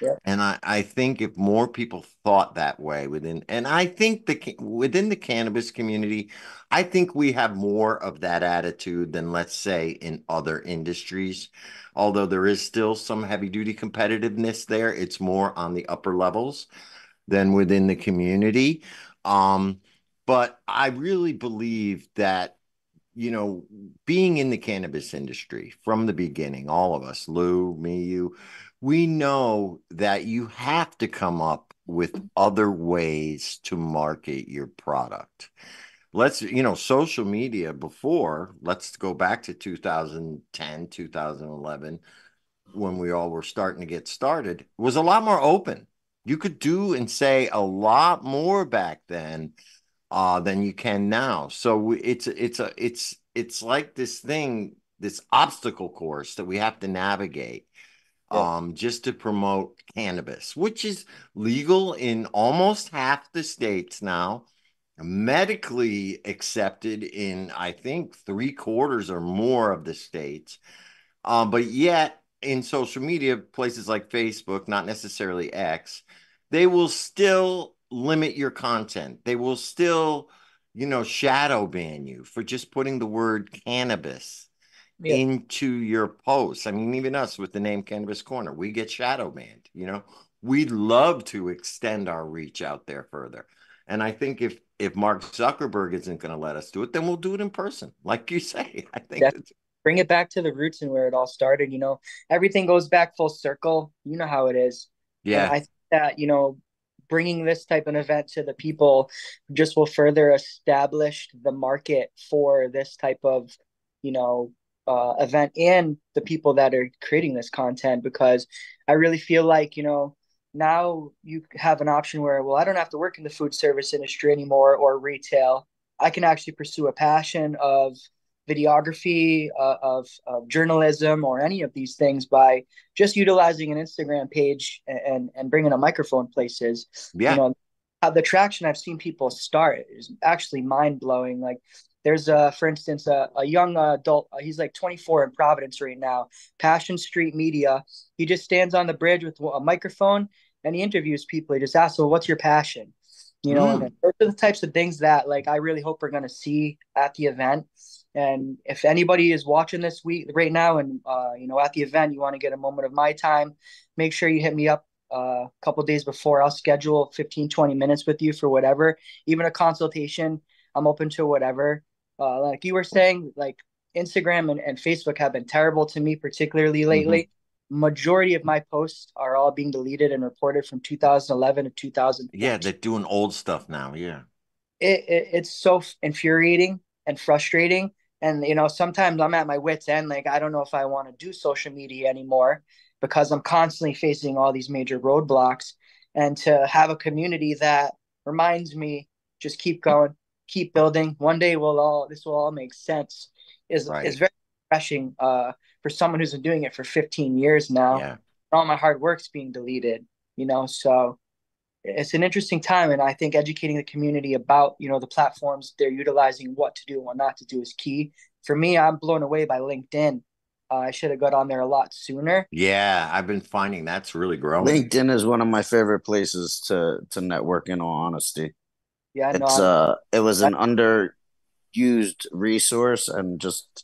Yeah. And I think if more people thought that way and I think within the cannabis community, I think we have more of that attitude than, let's say, in other industries. Although there is still some heavy duty competitiveness there, it's more on the upper levels than within the community. But I really believe that you know, being in the cannabis industry from the beginning, all of us, Lou, me, you, we know that you have to come up with other ways to market your product. Let's, social media before, let's go back to 2010, 2011, when we all were starting to get started, was a lot more open. You could do and say a lot more back then than you can now. So it's like this thing, this obstacle course that we have to navigate Yeah. just to promote cannabis, which is legal in almost half the states now, medically accepted in I think three-quarters or more of the states. But yet, in social media, places like Facebook, not necessarily X, they will still limit your content. They will still, shadow ban you for just putting the word cannabis Yeah. into your posts. I mean, even us with the name Cannabis Corner, we get shadow banned. We'd love to extend our reach out there further. And I think if Mark Zuckerberg isn't going to let us do it, then we'll do it in person, like you say. I think Definitely that's bring it back to the roots and where it all started. Everything goes back full circle. You know how it is. And yeah. I think that, bringing this type of event to the people just will further establish the market for this type of, event and the people that are creating this content, because I really feel like, now you have an option where, well, I don't have to work in the food service industry anymore or retail. I can actually pursue a passion of videography, of journalism, or any of these things by just utilizing an Instagram page and bringing a microphone places. You Yeah. know, the traction I've seen people start is actually mind blowing. Like there's for instance a young adult, he's like 24 in Providence right now, Passion Street Media. He just stands on the bridge with a microphone and he interviews people. He just asks, well, what's your passion? And Mm. those are the types of things that like I really hope we're going to see at the event. And if anybody is watching this week right now and at the event you want to get a moment of my time, make sure you hit me up a couple days before. I'll schedule 15-20 minutes with you for whatever, even a consultation. I'm open to whatever. Like you were saying, like Instagram and Facebook have been terrible to me, particularly Hmm. lately. Majority of my posts are all being deleted and reported from 2011 to Yeah, 2014. they're doing old stuff now. Yeah. It's so infuriating and frustrating. And sometimes I'm at my wits end. Like I don't know if I want to do social media anymore because I'm constantly facing all these major roadblocks. And to have a community that reminds me, just keep going, keep building. One day this will all make sense. Is Right. very refreshing for someone who's been doing it for 15 years now. Yeah. All my hard work's being deleted. So it's an interesting time, and I think educating the community about the platforms they're utilizing, what to do and what not to do, is key. For me, I'm blown away by LinkedIn. I should have got on there a lot sooner. Yeah. I've been finding that's really growing. LinkedIn is one of my favorite places to network, in all honesty. Yeah, no, It was I, an underused resource, and just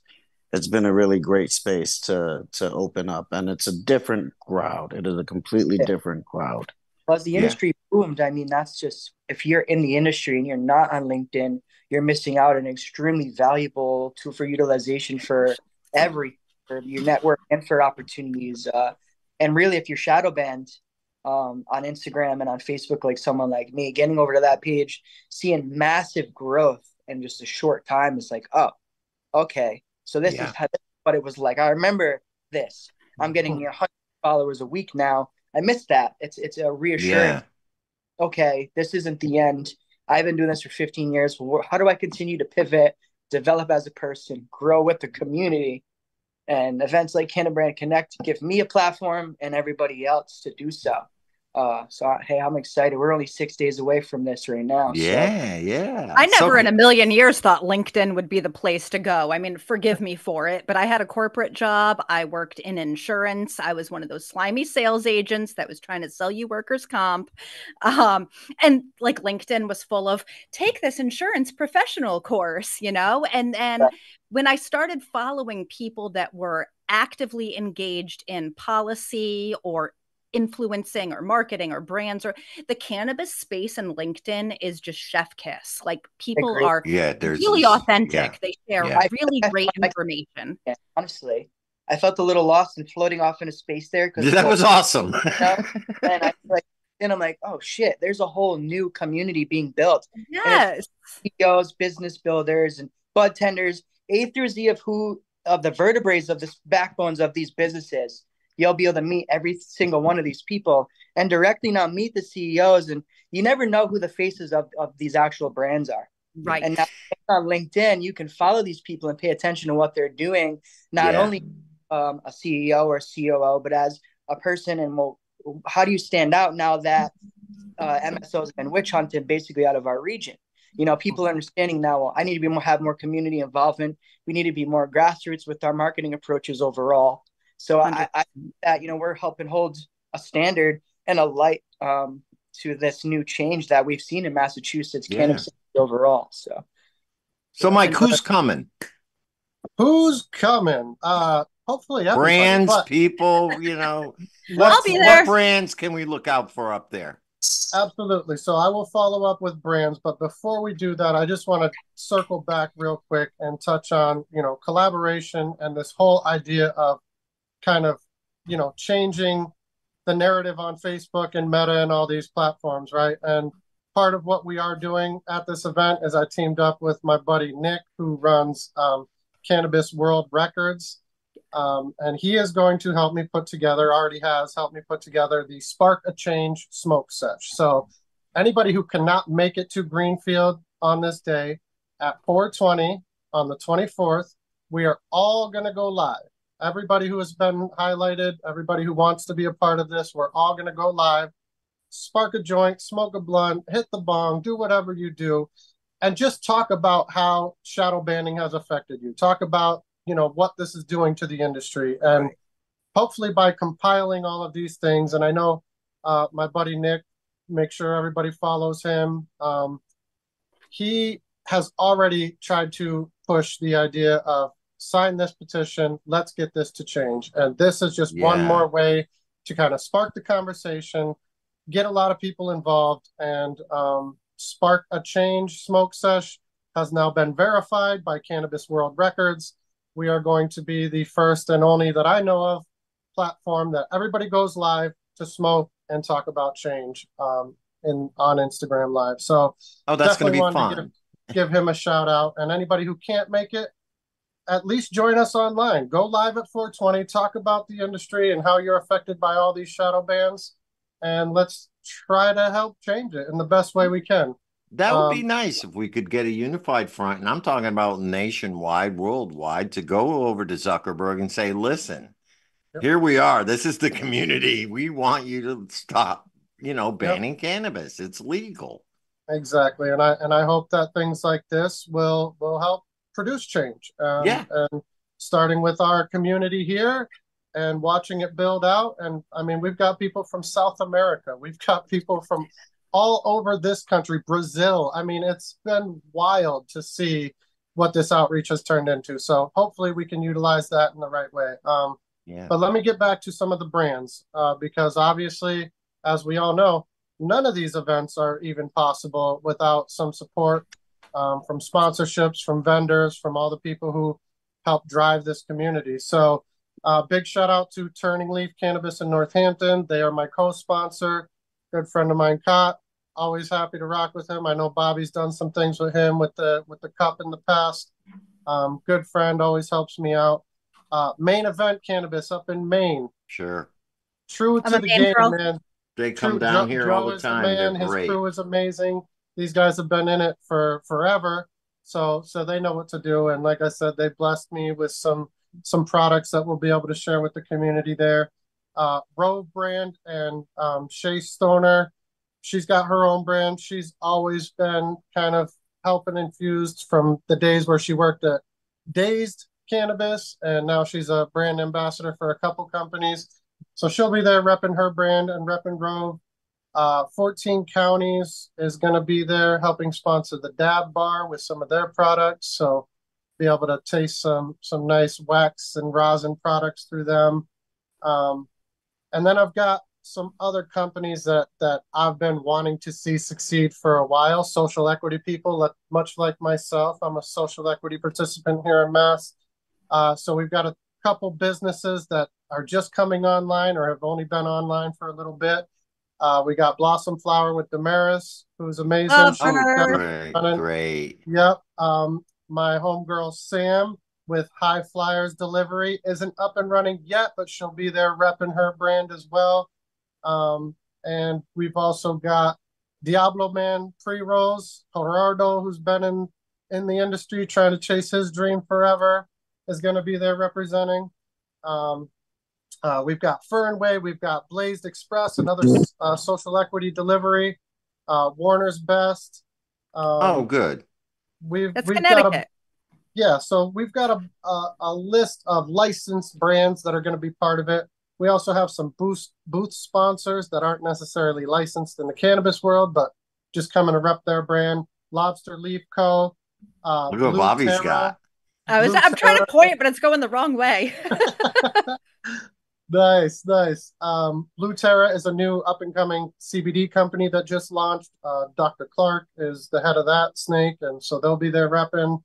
it's been a really great space to open up, and it's a different crowd. It is a completely different crowd. as the Yeah. industry boomed, I mean, that's just, if you're in the industry and you're not on LinkedIn, you're missing out on an extremely valuable tool for utilization for every for your network and for opportunities. And really, if you're shadow banned on Instagram and on Facebook, like someone like me, getting over to that page, seeing massive growth in just a short time is like, oh, okay, so this is Yeah. what it was like. I remember this. I'm getting 100 followers a week now. I missed that. It's a reassuring. Yeah. Okay, this isn't the end. I've been doing this for 15 years. How do I continue to pivot, develop as a person, grow with the community? And events like Brand Connect give me a platform and everybody else to do so. Hey, I'm excited. We're only 6 days away from this right now. So Yeah. Yeah. I So never in a million years thought LinkedIn would be the place to go. I mean, forgive me for it, but I had a corporate job. I worked in insurance. I was one of those slimy sales agents that was trying to sell you workers' comp. And like LinkedIn was full of take this insurance professional course, And when I started following people that were actively engaged in policy or influencing or marketing or brands, or the cannabis space and LinkedIn is just chef kiss. Like people Agree. are Yeah, there's really this. Yeah, authentic. They share yeah. really I great felt like, information. yeah, honestly, I felt a little lost and floating off into space there because That was awesome. and I like, and I'm like, oh shit, there's a whole new community being built, and it's Yes. CEOs, business builders, and bud tenders, A through Z of the vertebrae of the backbones of these businesses. You'll be able to meet every single one of these people and directly now meet the CEOs, and you never know who the faces of these actual brands are. Yeah. Right. And now on LinkedIn, you can follow these people and pay attention to what they're doing, not Yeah. only a CEO or a COO, but as a person. And well, how do you stand out now that MSOs have been witch hunted basically out of our region? You know, people are understanding now, well, I need to have more community involvement. We need to be more grassroots with our marketing approaches overall. So I that, you know, we're helping hold a standard and a light to this new change that we've seen in Massachusetts Yeah. cannabis overall. So So, Yeah. Mike, who's coming? Who's coming? Hopefully everybody, Brands, but people, I'll let's be what there. brands can we look out for up there? absolutely. So I will follow up with brands, but before we do that, I just want to circle back real quick and touch on, collaboration and this whole idea of kind of, changing the narrative on Facebook and Meta and all these platforms, right? And part of what we are doing at this event is I teamed up with my buddy Nick, who runs Cannabis World Records. And he is going to help me put together, already has helped me put together the Spark a Change smoke sesh. So anybody who cannot make it to Greenfield on this day at 4:20 on the 24th, we are all going to go live. Everybody who has been highlighted, everybody who wants to be a part of this, we're all going to go live, spark a joint, smoke a blunt, hit the bong, do whatever you do, and just talk about how shadow banning has affected you. Talk about, what this is doing to the industry. And Right. hopefully by compiling all of these things, and I know my buddy Nick, make sure everybody follows him. He has already tried to push the idea of sign this petition, let's get this to change. And this is just one Yeah. more way to kind of spark the conversation, get a lot of people involved, and Spark a Change smoke sesh has now been verified by Cannabis World Records. We are going to be the first and only that I know of platform that everybody goes live to smoke and talk about change on Instagram Live. So Oh, that's going to definitely be wanted to fun. give him a shout out. And anybody who can't make it, at least join us online. Go live at 4:20, talk about the industry and how you're affected by all these shadow bans, and let's try to help change it in the best way we can. That would be nice if we could get a unified front, and I'm talking about nationwide, worldwide, to go over to Zuckerberg and say, listen, Yep. here we are. This is the community. We want you to stop, Yep. banning cannabis. It's legal. Exactly, and I hope that things like this will help produce change, Yeah. and starting with our community here and watching it build out. And I mean, we've got people from South America, we've got people from all over this country, Brazil. I mean, it's been wild to see what this outreach has turned into. So hopefully we can utilize that in the right way. Yeah. But let me get back to some of the brands, because obviously, as we all know, none of these events are even possible without some support from sponsorships, from vendors, from all the people who help drive this community. So big shout out to Turning Leaf Cannabis in Northampton. They are my co-sponsor. Good friend of mine, Cott. Always happy to rock with him. I know Bobby's done some things with him with the cup in the past. Good friend, always helps me out. Main Event Cannabis up in Maine. Sure. True I'm to a the Maine game, girl. man. They come True. down here all Joe the is the time. They're man. His great. crew is amazing. These guys have been in it for forever, so they know what to do. And like I said, they blessed me with some products that we'll be able to share with the community there. Rove brand and Shay Stoner, she's got her own brand. She's always been kind of helping infused from the days where she worked at Dazed Cannabis, and now she's a brand ambassador for a couple companies. So she'll be there repping her brand and repping Rove. 14 Counties is going to be there helping sponsor the Dab Bar with some of their products. So be able to taste some nice wax and rosin products through them. And then I've got some other companies that I've been wanting to see succeed for a while. Social equity people, much like myself, I'm a social equity participant here in Mass. So we've got a couple businesses that are just coming online or have only been online for a little bit. We got Blossom Flower with Damaris, who's amazing. Love She's Oh, got her. it great, running. great. Yep. My homegirl Sam with High Flyers Delivery isn't up and running yet, but she'll be there repping her brand as well. And we've also got Diablo Man pre-rolls. Gerardo, who's been in the industry trying to chase his dream forever, is going to be there representing. Um, we've got Fernway, we've got Blazed Express, another social equity delivery. Warner's Best. Oh, Um, good. That's we've got Connecticut. so we've got a list of licensed brands that are going to be part of it. We also have some booth sponsors that aren't necessarily licensed in the cannabis world, but just coming to rep their brand. Lobster Leaf Co., Look what Blue Bobby's Terra, got. Blue I'm trying to Terra. point, but it's going the wrong way. Nice, nice. Blue Terra is a new up and coming CBD company that just launched. Dr. Clark is the head of that snake, and so they'll be there repping.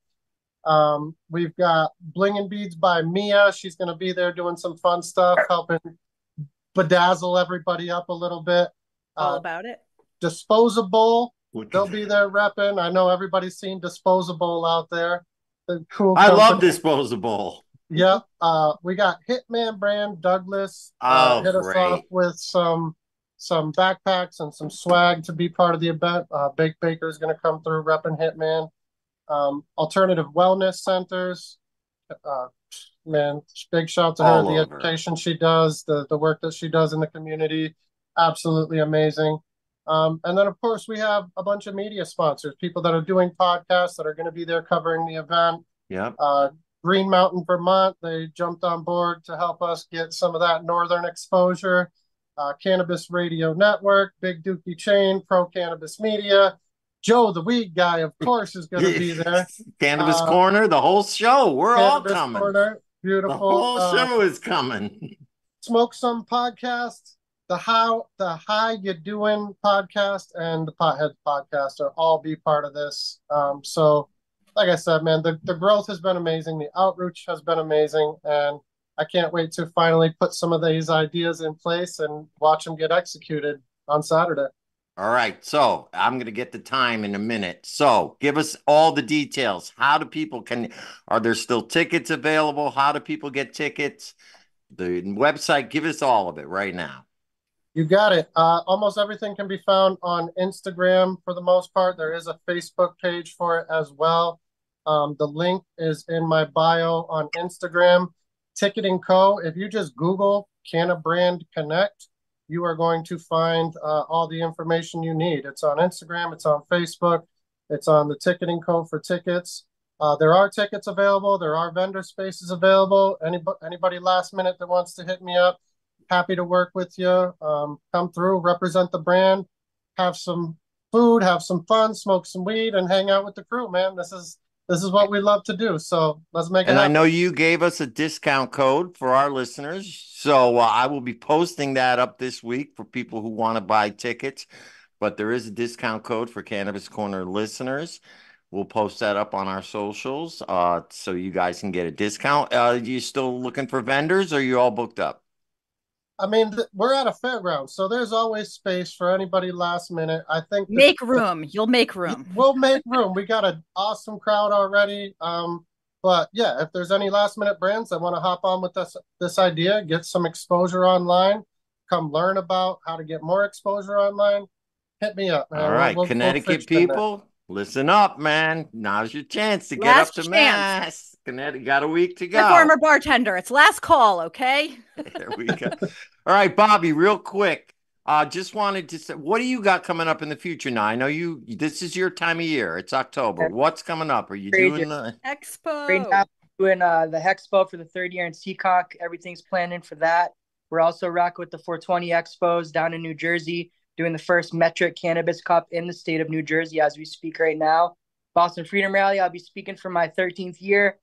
We've got Bling and Beads by Mia. She's going to be there doing some fun stuff, helping bedazzle everybody up a little bit. All Uh, about it. Disposable, Look they'll at be that. there repping. I know everybody's seen Disposable out there. The cool I love company. disposable. Yep. We got Hitman brand Douglas Oh, hit us off great. with some backpacks and some swag to be part of the event. Bake Baker is going to come through repping Hitman. Alternative wellness centers. Uh, Man, big shout to her. All The over. education she does, the work that she does in the community, absolutely amazing. And then, of course, we have a bunch of media sponsors, people that are doing podcasts that are going to be there covering the event. Yep. Green Mountain, Vermont, they jumped on board to help us get some of that northern exposure. Cannabis Radio Network, Big Dookie Chain, Pro Cannabis Media. Joe, the weed guy, of course, is going to be there. Cannabis Uh, Corner, the whole show. We're all Cannabis coming. Corner, The beautiful. whole show is coming. Smoke Some podcast, the How You Doing podcast, and the Pothead podcast are all be part of this. So, like I said, man, the growth has been amazing. The outreach has been amazing, and I can't wait to finally put some of these ideas in place and watch them get executed on Saturday. All right. So I'm going to get the time in a minute. So give us all the details. How do people are there still tickets available? How do people get tickets? The website, give us all of it right now. You got it. Almost everything can be found on Instagram for the most part. There is a Facebook page for it as well. The link is in my bio on Instagram. Ticketing Co. If you just Google Cannabrand Connect, you are going to find all the information you need. It's on Instagram. It's on Facebook. It's on the Ticketing Co. for tickets. There are tickets available. There are vendor spaces available. Anybody last minute that wants to hit me up, happy to work with you. Come through, represent the brand, have some food, have some fun, smoke some weed, and hang out with the crew, man. This is what we love to do. So let's make it And I happen. know you gave us a discount code for our listeners. So I will be posting that up this week for people who want to buy tickets. But there is a discount code for Cannabis Corner listeners. We'll post that up on our socials so you guys can get a discount. You still looking for vendors or are you all booked up? I mean, we're at a fairground, so there's always space for anybody last minute. I think that Make room. You'll make room. we'll make room. We got an awesome crowd already. But yeah, if there's any last minute brands that want to hop on with this idea, get some exposure online, come learn about how to get more exposure online, hit me up, All man. right, We'll fit Connecticut you in there. people, listen up, man. Now's your chance to get up Last to chance. Mass. Connecticut got a week to The go. former bartender. It's last call, okay? There we go. All right, Bobby, real quick. Just wanted to say, what do you got coming up in the future now? I know this is your time of year. It's October. What's coming up? Are you Crazy. doing the Right now, Expo. doing the Hexpo for the third year in Seekonk. Everything's planning for that. We're also rocking with the 420 Expos down in New Jersey, doing the first Metric Cannabis Cup in the state of New Jersey as we speak right now. Boston Freedom Rally, I'll be speaking for my 13th year.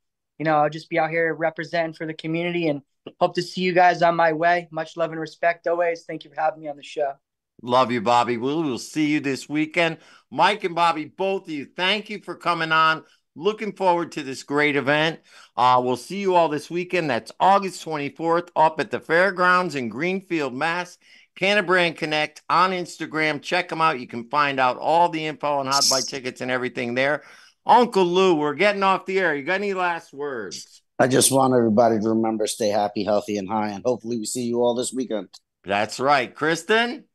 I'll just be out here representing for the community and hope to see you guys on my way. Much love and respect always. Thank you for having me on the show. Love you, Bobby. We'll see you this weekend. Mike and Bobby, both of you, thank you for coming on. Looking forward to this great event. We'll see you all this weekend. That's August 24th up at the Fairgrounds in Greenfield, Mass. Cannabis Connect on Instagram. Check them out. You can find out all the info on how to buy tickets and everything there. Uncle Lou, we're getting off the air. You got any last words? I just want everybody to remember, stay happy, healthy, and high, and hopefully we see you all this weekend. That's right. Kristen?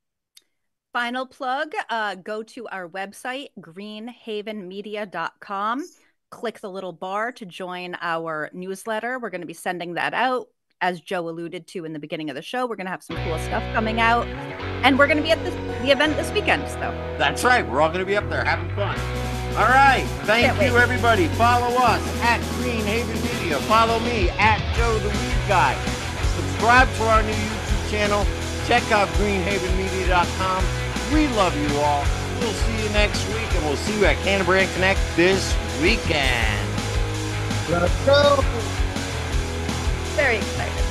Final plug, go to our website, greenhavenmedia.com. Click the little bar to join our newsletter. We're going to be sending that out. As Joe alluded to in the beginning of the show, we're going to have some cool stuff coming out. And we're going to be at the event this weekend. So that's right. We're all going to be up there having fun. All right. Thank you, everybody. Follow us at Green Haven Media. Follow me at Joe the Weed Guy. Subscribe to our new YouTube channel. Check out greenhavenmedia.com. We love you all. We'll see you next week, and we'll see you at Cannabis Connect this weekend. Let's go. Very excited.